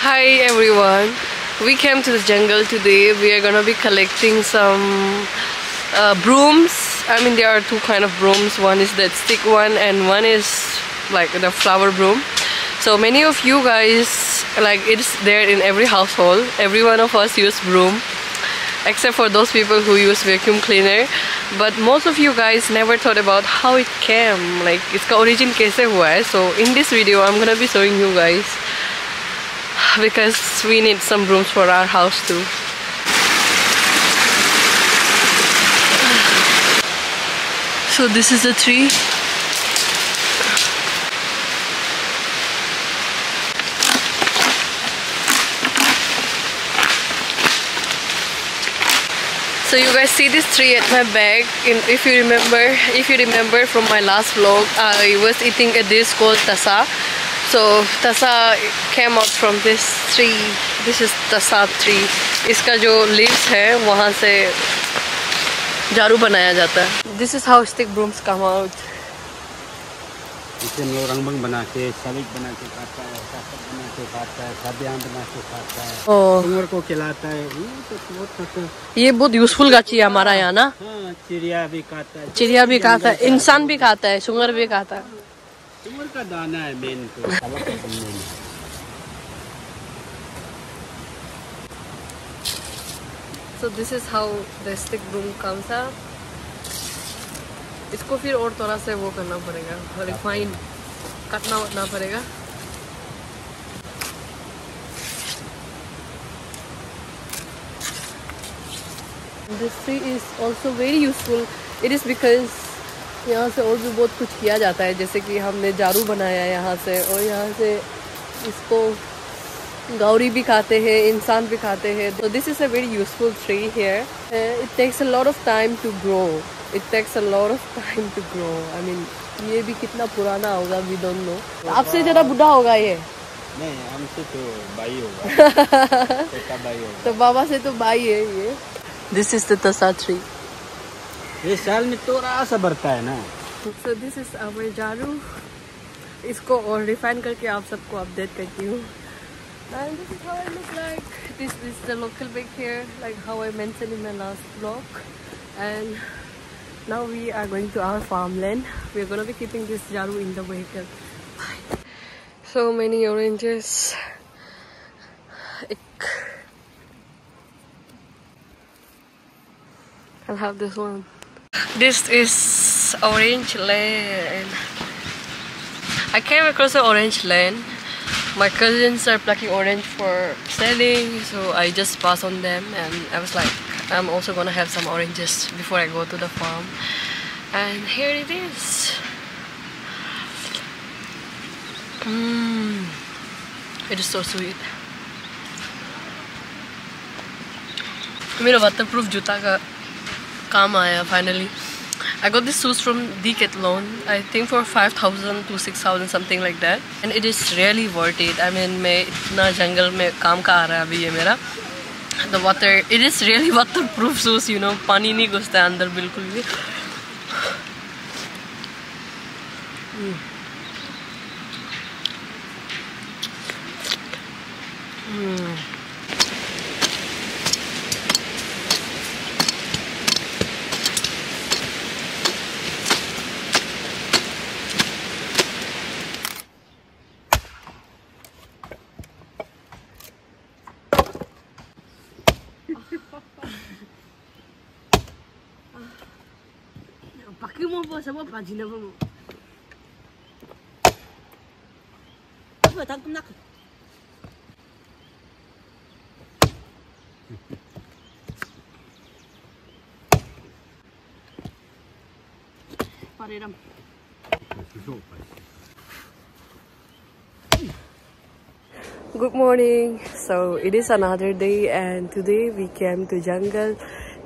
Hi everyone, we came to the jungle today. We are gonna be collecting some brooms. I mean, there are two kind of brooms. One is that stick one and one is like the flower broom. So many of you guys, like, it's there in every household. Every one of us use broom, except for those people who use vacuum cleaner. But most of you guys never thought about how it came, like इसका origin कैसे हुआ है. So in this video I'm gonna be showing you guys, because we need some brooms for our house too. So this is the tree. So you guys see this tree at my back. If you remember from my last vlog, I was eating a dish called tasa. So tasa came out from this tree. This is tasa tree. इसका जो leaves है वहाँ से झाड़ू बनाया जाता है. This is how stick brooms come out. इसे हम लोग रंग बना के, सलीक बना के खाता है, काकत बना के खाता है, खाद्यान्न बना के खाता है, सुअर को खिलाता है. ये बहुत यूजफुल गाची है हमारा यहाँ ना. हाँ, चिड़िया भी खाता है. चिड़िया भी खाता है, इंसान भी खाता है, सुअर भी खाता है. सुअर का दाना है मेन तो. So this is how the stick broom comes out. इसको फिर और थोड़ा से वो करना पड़ेगा, रिफाइन काटना पड़ेगा. This tree is also very useful. It is because यहाँ से और भी बहुत कुछ किया जाता है, जैसे कि हमने झाड़ू बनाया यहाँ से, और यहाँ से इसको गौरी भी खाते हैं, इंसान भी खाते हैं. So this is a very useful tree here. It takes a lot of time to grow. It takes a lot of time to grow. I mean, ये भी कितना पुराना होगा, we don't know. आपसे ज़्यादा बुढ़ा होगा ये. नहीं, हमसे तो भाई होगा. तो बाबा से तो भाई है ये. This is the tasa tree. ये साल में थोड़ा सा बढ़ता है ना. So this is our झाड़ू. इसको और रिफाइन करके आप सबको अपडेट करती हूँ. And this is how it looks like. This is the local bake here, like how I mentioned in my last vlog. And now we are going to our farmland. We are gonna be keeping this jaru in the vehicle. Bye. So many oranges. I'll have this one. This is orange land. I came across an orange land. My cousins are plucking orange for selling, so I just passed on them, and I was like, I'm also gonna have some oranges before I go to the farm. And here it is. It is so sweet. मेरा waterproof जूता का काम आया finally. I got these shoes from Decathlon, I think for 5,000 to 6,000, something like that. And it is really worth it. I mean, मैं इतना जंगल में काम का आ रहा है अभी ये मेरा. The water, it is really waterproof shoes, you know. पानी नहीं घुसता है अंदर बिल्कुल भी. Pakai mo po sa mga pagina mo. Apa tak nak? Pareram. Good morning. So it is another day, and today we came to jungle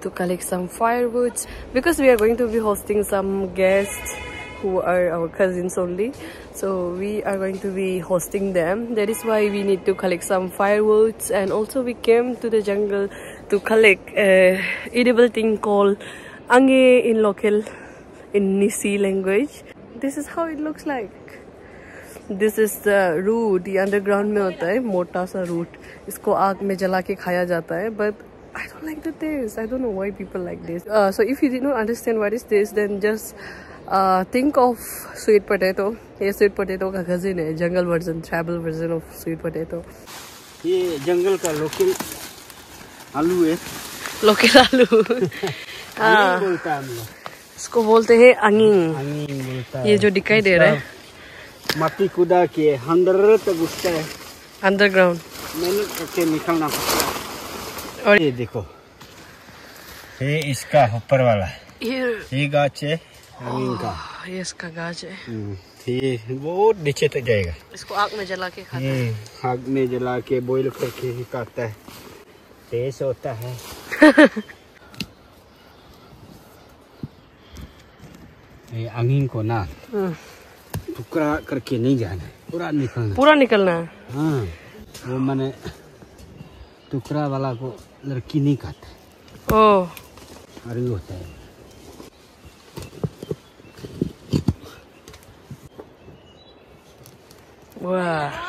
to collect some firewoods because we are going to be hosting some guests who are our cousins only. So we are going to be hosting them. That is why we need to collect some firewoods, and also we came to the jungle to collect a edible thing called ange in local, in Nisi language. This is how it looks like. This is the root. ये underground में होता है, मोटा सा root. इसको आग में जला के खाया जाता है. But I don't like the taste. I don't know why people like this. So if you did not understand what is this, then just think of sweet potato. ये sweet potato का cousin है, jungle version, travel version of sweet potato. ये जंगल का local आलू है. Local आलू. हाँ. बोलता है हम लोग. इसको बोलते हैं अंगिंग. अंगिंग बोलता है. ये जो दिखाई दे रहा है. माटी कुदा के अंदर तक घुसता है. अंडरग्राउंड. मेहनत करके निकलना पड़ता है. और ये देखो, ये इसका ऊपर वाला. ये गाछ है अंगिंग का. ये इसका गाछ है. ये बहुत नीचे तक जाएगा. इसको आग में जला के खाता है. आग में जला के बॉईल करके ही खाता है. टेस्ट होता है. ये अंगिंग को ना टुकड़ा करके नहीं जाना है, पूरा निकलना. पूरा निकलना है. हाँ, वो मैंने टुकड़ा वाला को लड़की नहीं खाते. ओह, अरे होता है. वाह.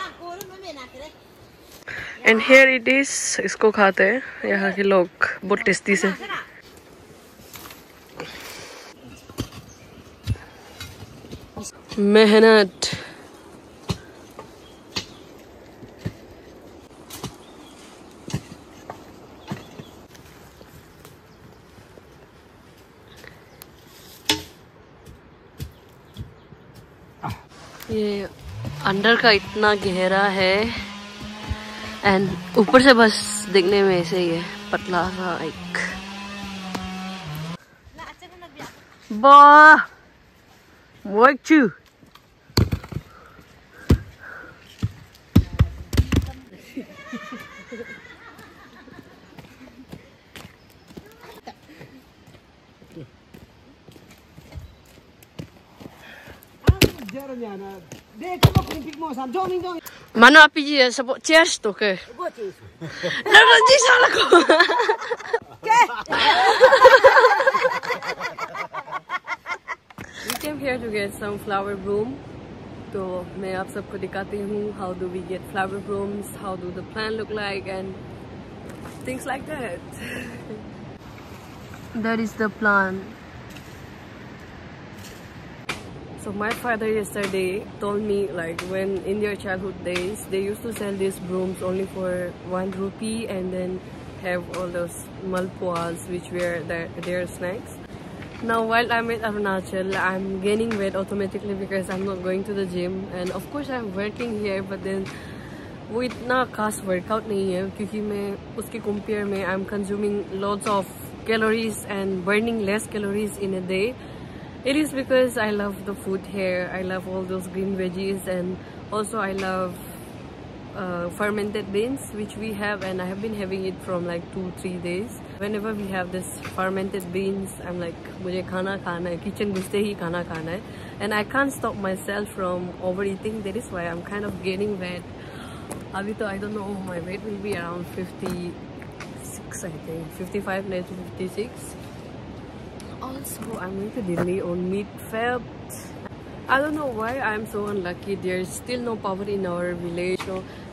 And here it is. इसको खाते हैं यहाँ के लोग बहुत टेस्टी से. मेहनत. ये अंदर का इतना गहरा है एंड ऊपर से बस देखने में ऐसे ही है, पतला सा एक. वाह, work Mano api dia sebut cheers tu ke? Nanti salah kau. We came here to get some flower broom. तो मैं आप सबको दिखाती हूँ how do we get flower brooms, how do the plant look like and things like that. That is the plant. So my father yesterday told me like when in their childhood days they used to sell these brooms only for 1 rupee and then have all those malpuas which were their snacks. Now while I'm at Arunachal, I'm gaining weight automatically because I'm not going to the gym and of course I'm working here, but then वो इतना खास workout नहीं है क्योंकि मैं उसके compare में I'm consuming lots of calories and burning less calories in a day. It is because I love the food here. I love all those green veggies and also I love fermented beans which we have, and I have been having it from like 2-3 days. Whenever we have this fermented beans, I'm like मुझे खाना खाना है, kitchen घुसते ही खाना खाना है, and I can't stop myself from overeating. That is why I'm kind of gaining weight. अभी तो I don't know, my weight will be around 56 I think, 55 to 56. Also, I'm going to Delhi on mid-Feb. I don't know why I'm so unlucky. There's still no power in our village,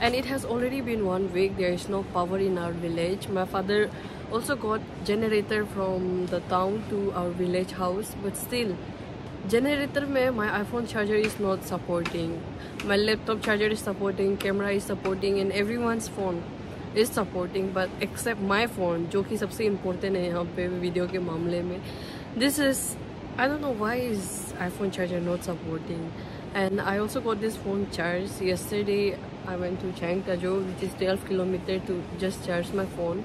and it has already been 1 week. There is no power in our village. My father also got generator from the town to our village house, but still, generator mein my iPhone charger is not supporting. My laptop charger is supporting, camera is supporting, and everyone's phone is supporting, but except my phone, जो कि सबसे important है यहाँ पे video के मामले में. This is, I don't know why is iPhone charger not supporting. And I also got this phone charged. Yesterday I went to Changtajo, which is 12 km to just charge my phone.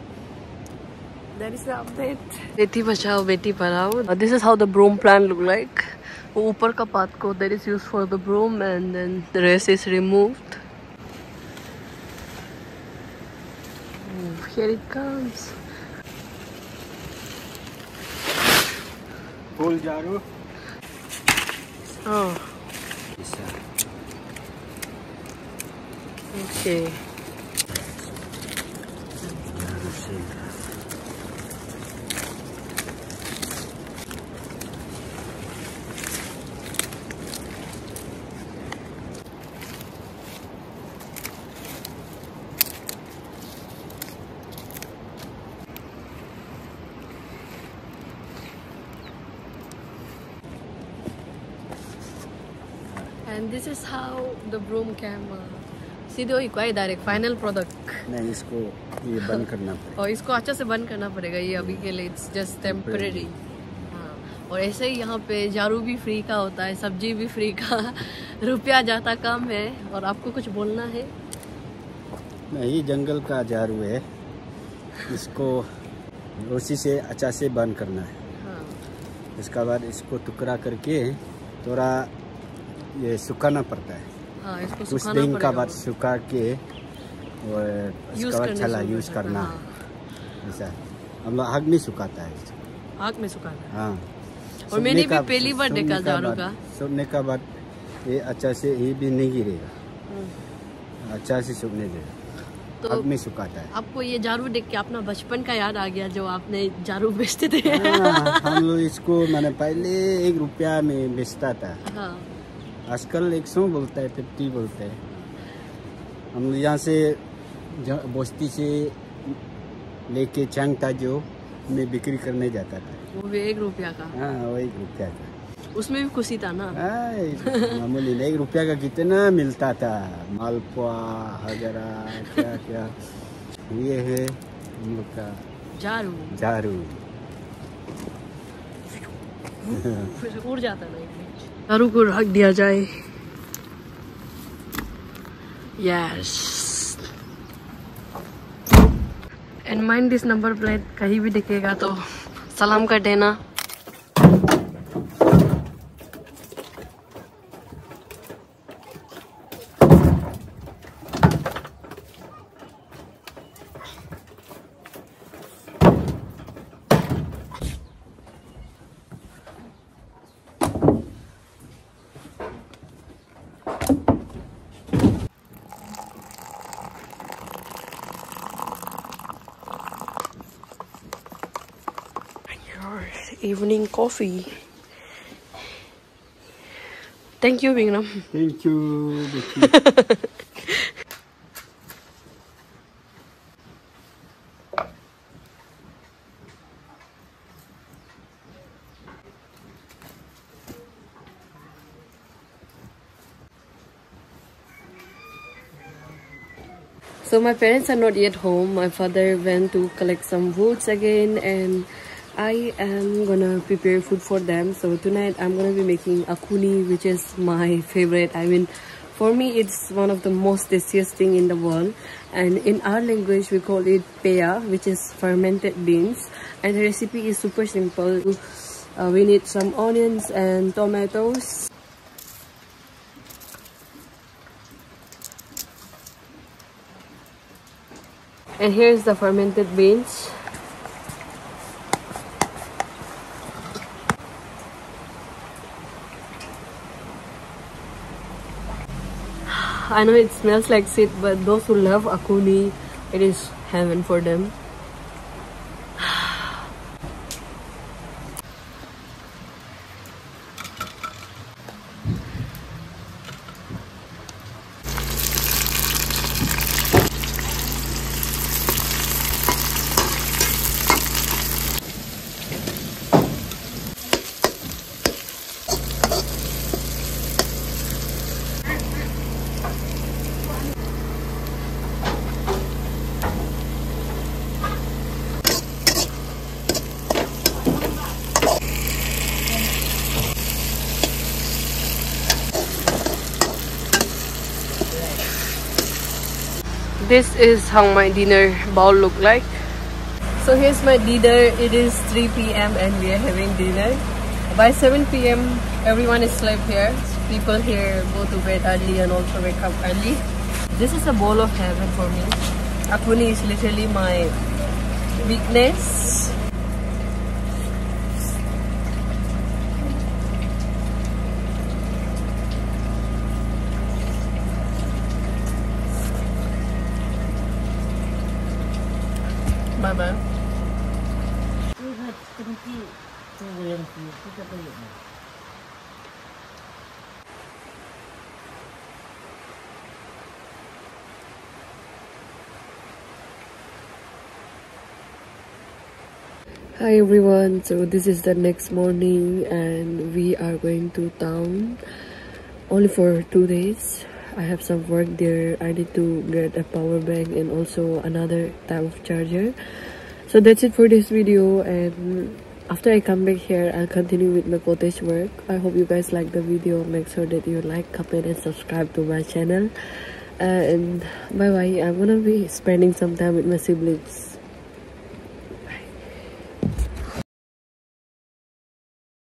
That is the update. Beti bachao, beti padhao. This is how the broom plant look like. वो ऊपर का part को that is used for the broom, and then the rest is removed. Here it comes. Fool जारू. Oh. Okay. And this is how the broom came. सीधे वही कोई direct final product नहीं, इसको ये बंद करना पड़ेगा और इसको अच्छा से बंद करना पड़ेगा ये अभी के लिए इट्स जस्ट टेम्परेरी। हाँ, और ऐसे ही यहाँ पे झाड़ू भी फ्री का होता है, सब्जी भी फ्री का रुपया जाता कम है। और आपको कुछ बोलना है? नहीं, जंगल का झाड़ू है, इसको रस्सी से अच्छा से बंद करना है। हाँ। इसके बाद इसको टुकड़ा करके थोड़ा ये सुखाना पड़ता है। हाँ, इसको कुछ सुखाना दिन का पड़ेगा। बाद सुखा के और इसके बाद छला यूज करना है। ऐसा हम लोग आग में सुखाता है, आग में सुखाना है। हाँ। और मैंने भी पहली बार देखा झाड़ू का। सूखने का बाद ये अच्छा से ये भी नहीं गिरेगा, अच्छा से सूखने देगा। तो आग में सुखाता है। आपको ये झाड़ू देख के अपना बचपन का याद आ गया जो आपने झाड़ू बेचते थे। हाँ, हम लोग इसको मैंने पहले 1 रुपया में बेचता था। हाँ। आजकल 100 बोलता है, 50 बोलता है। हम लोग यहाँ से बस्ती से लेके चांगता जो में बिक्री करने जाता था, वो भी 1 रुपया का। हाँ, वो 1 रुपया का। उसमें भी खुशी था ना। मामूली 1 रुपया का कितना मिलता था, मालपुआ हजरा क्या क्या। ये है हम लोग का झाड़ू। झाड़ू। उड़ जाता ना, झाड़ू को रख दिया जाए। Yes. And mind this number plate, कहीं भी दिखेगा तो सलाम कर देना। Evening coffee. Thank you, Bingram. Thank you. So my parents are not yet home. My father went to collect some woods again, and I am gonna prepare food for them. So tonight I'm gonna be making akuni, which is my favorite. I mean, for me it's one of the most tastiest thing in the world. And in our language we call it peya, which is fermented beans. And the recipe is super simple. We need some onions and tomatoes. And here's the fermented beans. I know it smells like shit, but those who love akuni, it is heaven for them. This is how my dinner bowl look like. So here's my dinner. It is 3 p.m. and we are having dinner. By 7 p.m. everyone is slept here. People here go to bed early and also wake up early. This is a bowl of heaven for me. Akuni is literally my weakness. Bye-bye. Hi everyone, so this is the next morning and we are going to town. only for 2 days. I have some work there. I need to get a power bank and also another type of charger. So that's it for this video, and after I come back here, I'll continue with my cottage work. I hope you guys like the video. Make sure that you like, comment and subscribe to my channel. And bye bye. I'm gonna be spending some time with my siblings.